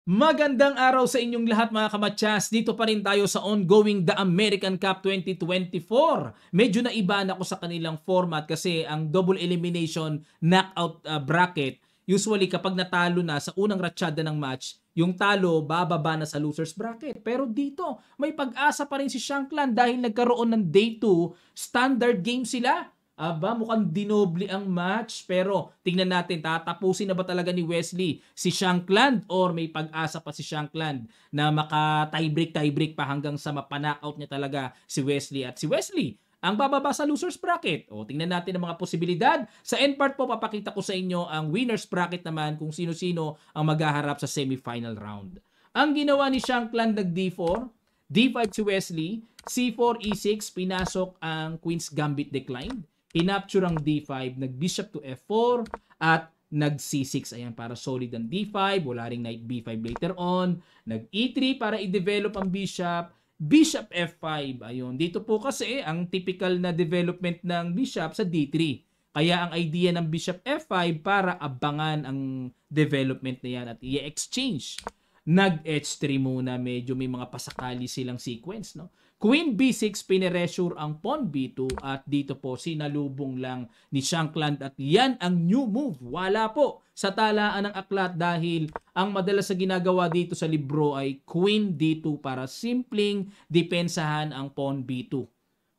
Magandang araw sa inyong lahat mga kamatyas. Dito pa rin tayo sa ongoing The American Cup 2024. Medyo naibaan ako sa kanilang format kasi ang double elimination knockout bracket, usually kapag natalo na sa unang ratsyada ng match, yung talo bababa na sa losers bracket. Pero dito, may pag-asa pa rin si Shankland dahil nagkaroon ng day 2, standard game sila. Aba, mukhang dinoble ang match. Pero tingnan natin, tatapusin na ba talaga ni Wesley si Shankland or may pag-asa pa si Shankland na maka-tiebreak pa hanggang sa mapanakouts niya talaga si Wesley. At si Wesley, ang bababa sa losers bracket. O, tingnan natin ang mga posibilidad. Sa end part po, papakita ko sa inyo ang winners bracket naman kung sino-sino ang maghaharap sa semifinal round. Ang ginawa ni Shankland nag D4, D5 si Wesley, C4, E6, pinasok ang Queen's Gambit declined. Kinapture ang D5, nag-bishop to F4, at nag-C6. Ayan, para solid ang D5. Wala ring knight B5 later on. Nag-E3 para i-develop ang bishop. Bishop F5. Ayun, dito po kasi ang typical na development ng bishop sa D3. Kaya ang idea ng bishop F5 para abangan ang development na yan at i-exchange. Nag-H3 muna, medyo may mga pasakali silang sequence, no? Queen B6, pineresure ang pawn B2 at dito po sinalubong lang ni Shankland at yan ang new move. Wala po sa talaan ng aklat dahil ang madalas na ginagawa dito sa libro ay Queen D2 para simpleng depensahan ang pawn B2.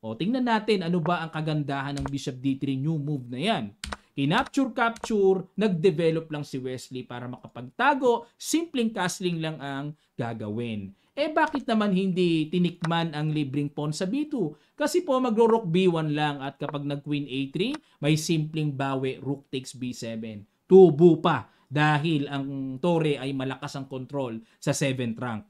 O tingnan natin ano ba ang kagandahan ng Bishop D3 new move na yan. Kinapture-capture, nag-develop lang si Wesley para makapagtago, simpleng castling lang ang gagawin. Bakit naman hindi tinikman ang libreng pawn sa B2? Kasi po magro-rook B1 lang at kapag nag-queen A3, may simpleng bawi, rook takes B7. Tubo pa dahil ang tore ay malakas ang control sa 7th rank.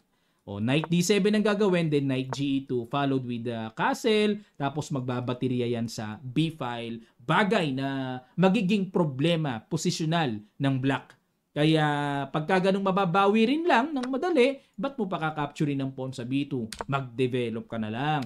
O, knight D7 ang gagawin, then knight G2 followed with the castle, tapos magbabaterya yan sa B-file. Bagay na magiging problema, posisyonal ng black. Kaya pagka ganung mababawi rin lang ng madali, ba't mo pakakapturein ng pawn sa B2? Mag-develop ka na lang.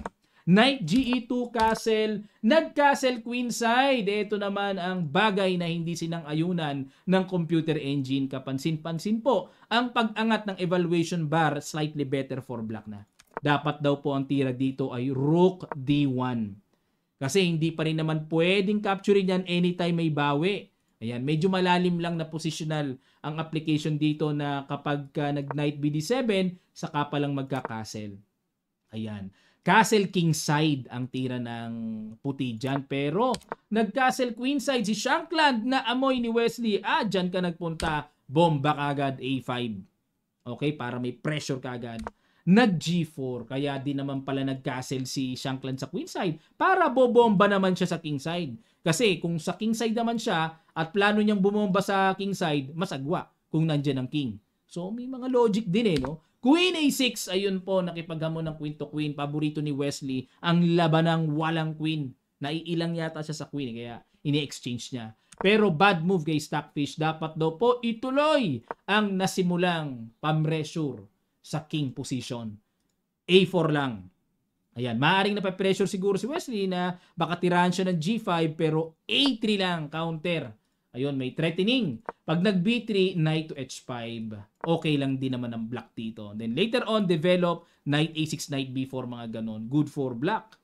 Knight GE2 castle, nag-castle queenside. Ito naman ang bagay na hindi sinang-ayunan ng computer engine. Kapansin-pansin po, ang pag-angat ng evaluation bar slightly better for black na. Dapat daw po ang tira dito ay rook D1. Kasi hindi pa rin naman pwedeng capturein yan anytime may bawi. Ayan, medyo malalim lang na positional ang application dito na kapag nag-knight BD7, saka pa lang magka-castle. Ayan. Castle kingside ang tira ng puti dyan. Pero nag-castle queenside si Shankland na amoy ni Wesley. Dyan ka nagpunta. Bomba kagad A5. Okay, para may pressure kagad. Nag-G4. Kaya di naman pala nag-castle si Shankland sa queenside. Para bobomba naman siya sa kingside. Kasi kung sa kingside naman siya at plano niyang bumomba sa kingside, masagwa kung nandyan ang king. So may mga logic din no? Queen A6, ayun po, nakipaghamon ng queen to queen. Paborito ni Wesley, ang labanang walang queen. Naiilang yata siya sa queen, kaya ini-exchange niya. Pero bad move kay Stockfish. Dapat daw po ituloy ang nasimulang pamresure sa king position. A4 lang. Ayan, maaaring napapressure siguro si Wesley na baka tirahan siya ng G5 pero A3 lang, counter. Ayun, may threatening. Pag nag-B3, knight to H5. Okay lang din naman ang black dito. Then later on, develop knight A6, knight B4, mga ganon. Good for black.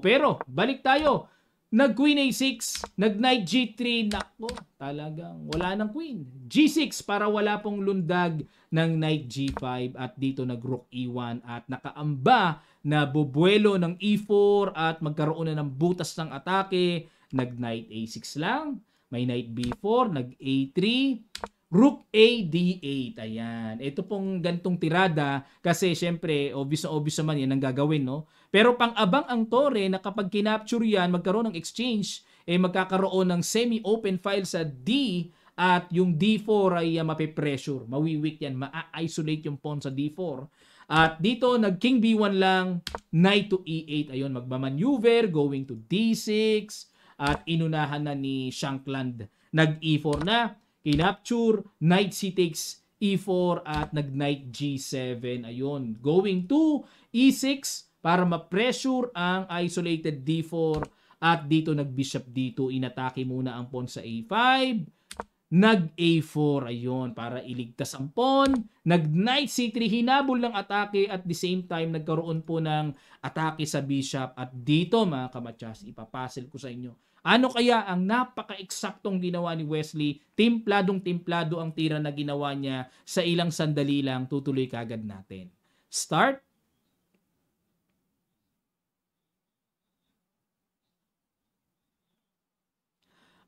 Pero, balik tayo. Nag-queen A6, nag-knight G3, nako, talagang wala ng queen. G6 para wala pong lundag ng knight G5 at dito nag-rook E1 at nakaamba na bubuelo ng E4 at magkaroon na ng butas ng atake. Nag-knight A6 lang, may knight B4, nag-A3, rook A, D8. Ayan. Ito pong gantong tirada kasi syempre obvious na obvious naman yan ang gagawin, no? Pero pang-abang ang tore na kapag kinapture yan, magkaroon ng exchange, magkakaroon ng semi-open file sa D at yung D4 ay mapipressure. Mawiwik yan. Ma-isolate yung pawn sa D4. At dito, nag-king B1 lang, knight to E8. Ayun, magmamaneuver, going to D6. At inunahan na ni Shankland. Nag-E4 na. Kinapture, knight C takes E4 at nag-knight G7. Ayun, going to E6 para ma-pressure ang isolated D4 at dito nag-bishop D2. Inatake muna ang pawn sa A5. nag-A4, ayun, para iligtas ang pawn, nag-Knight C3, hinabol ng atake at the same time nagkaroon po ng atake sa bishop at dito mga kamatsas, ipapasil ko sa inyo. Ano kaya ang napaka-eksaktong ginawa ni Wesley? Timpladong-timplado ang tira na ginawa niya sa ilang sandali lang, tutuloy kagad natin. Start.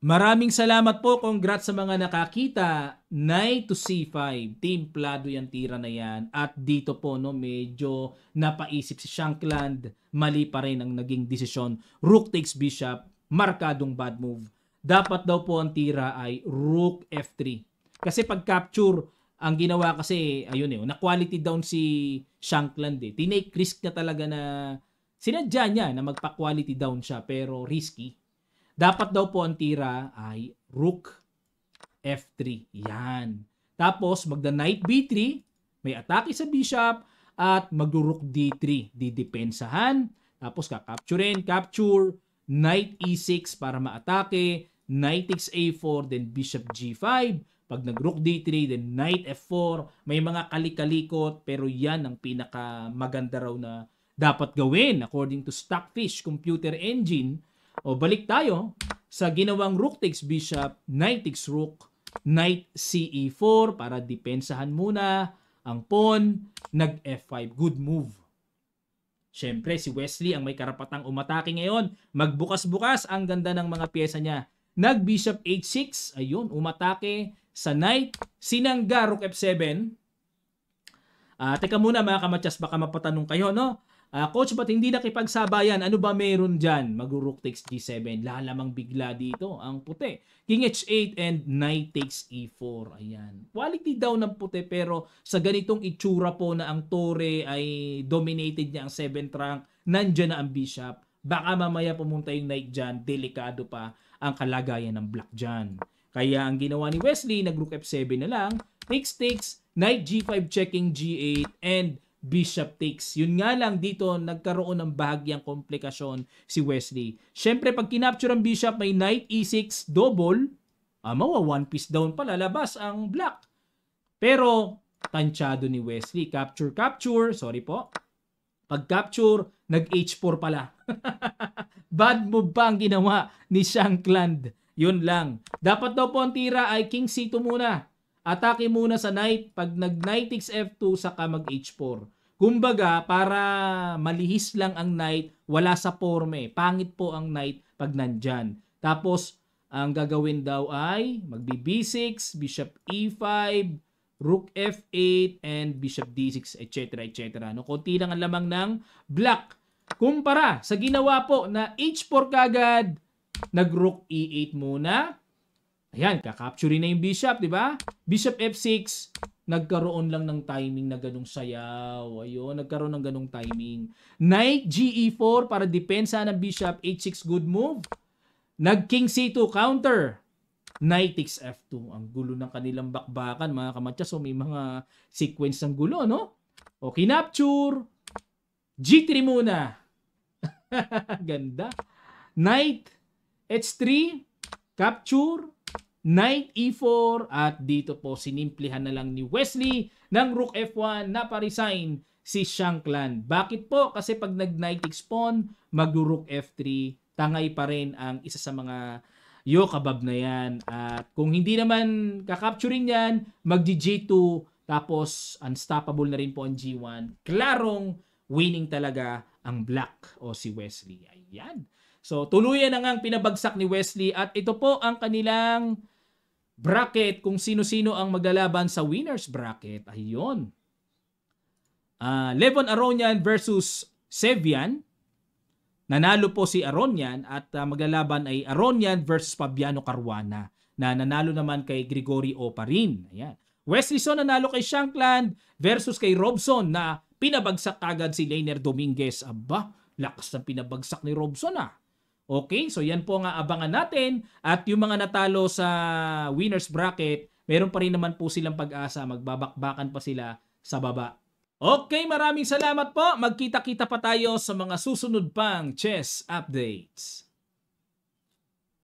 Maraming salamat po. Congrats sa mga nakakita. Knight to C5. Timplado yung tira na yan. At dito po, no, medyo napaisip si Shankland. Mali pa rin ang naging desisyon. Rook takes bishop. Markadong bad move. Dapat daw po ang tira ay Rook F3. Kasi pag capture, ang ginawa kasi, ayun eh, na-quality down si Shankland eh. Tinake risk niya talaga na sinadya niya na magpa-quality down siya pero risky. Dapat daw po ang tira ay Rook F3. Yan. Tapos, magda-Knight B3, may atake sa bishop, at mag-Rook D3. Didepensahan. Tapos, kakapturein, capture, Knight E6 para maatake, Knight takes A4, then Bishop G5. Pag nag-Rook D3, then Knight F4. May mga kalikalikot, pero yan ang pinaka-maganda raw na dapat gawin according to Stockfish Computer Engine. O balik tayo sa ginawang Rook takes Bishop, Knight takes Rook, Knight CE4 para depensahan muna ang pawn, nag F5. Good move. Siyempre, si Wesley ang may karapatang umatake ngayon. Magbukas-bukas, ang ganda ng mga pyesa niya. Nag-Bishop H6, ayun, umatake sa Knight. Sinangga, Rook F7. Teka muna mga kamatsas, baka mapatanong kayo, no? Coach, ba't hindi nakipagsabayan? Ano ba meron dyan? Mag-Rook takes G7. Lalamang bigla dito ang puti. King H8 and Knight takes E4. Ayan. Quality daw ng puti pero sa ganitong itsura po na ang tore ay dominated niya ang 7th rank, nandyan na ang bishop. Baka mamaya pumunta yung Knight dyan, delikado pa ang kalagayan ng black dyan. Kaya ang ginawa ni Wesley, nag-Rook F7 na lang, takes, Knight G5 checking G8, and Bishop takes. Yun nga lang dito, nagkaroon ng bahagyang komplikasyon si Wesley. Siyempre, pag kinapture ang Bishop, may Knight E6 double, mawa one piece down pa, lalabas ang black. Pero, tansyado ni Wesley. Capture, sorry po. Pag capture, nag-H4 pala. Bad move pa ang ginawa ni Shankland. Yun lang. Dapat daw po ang tira ay King C2 muna. Atake muna sa Knight. Pag nag-Knight takes F2, saka mag-H4. Kumbaga, para malihis lang ang Knight, wala sa forme. Pangit po ang Knight pag nandyan. Tapos, ang gagawin daw ay magbi-B6, Bishop E5, Rook F8, and Bishop D6, etc. etc. No, konti lang ang lamang ng black. Kumpara sa ginawa po na H4 kagad, nag-Rook E8 muna. Ayan, kakapture na yung bishop, di ba? Bishop F6, nagkaroon lang ng timing na ganung sayaw. Ayun, nagkaroon ng ganung timing. Knight GE4 para depensa ng bishop, H6, good move. Nag-King C2, counter. Knight takes F2. Ang gulo ng kanilang bakbakan, mga kamatya. So, may mga sequence ng gulo, no? O, kinapture. G3 muna. Ganda. Knight H3, capture. Knight E4 at dito po sinimplihan na lang ni Wesley ng Rook F1 na pa-resign si Shankland. Bakit po? Kasi pag nag-Knight takes pawn, mag-Rook F3, tangay pa rin ang isa sa mga yokabab na yan. At kung hindi naman kakapturing yan, mag-G2 tapos unstoppable na rin po ang G1. Klarong winning talaga ang black o si Wesley. Ayan. So, tuluyan na nga pinabagsak ni Wesley at ito po ang kanilang bracket kung sino-sino ang maglalaban sa winners bracket. Ayun. Levon Aronian versus Sevian. Nanalo po si Aronian at maglalaban ay Aronian versus Fabiano Caruana na nanalo naman kay Gregory Oparin. Ayan. Wesley Son nanalo kay Shankland versus kay Robson na pinabagsak agad si Leiner Dominguez. Aba, lakas na pinabagsak ni Robson . Okay, so yan po nga abangan natin at yung mga natalo sa winners bracket, meron pa rin naman po silang pag-asa, magbabakbakan pa sila sa baba. Okay, maraming salamat po. Magkita-kita pa tayo sa mga susunod pang chess updates.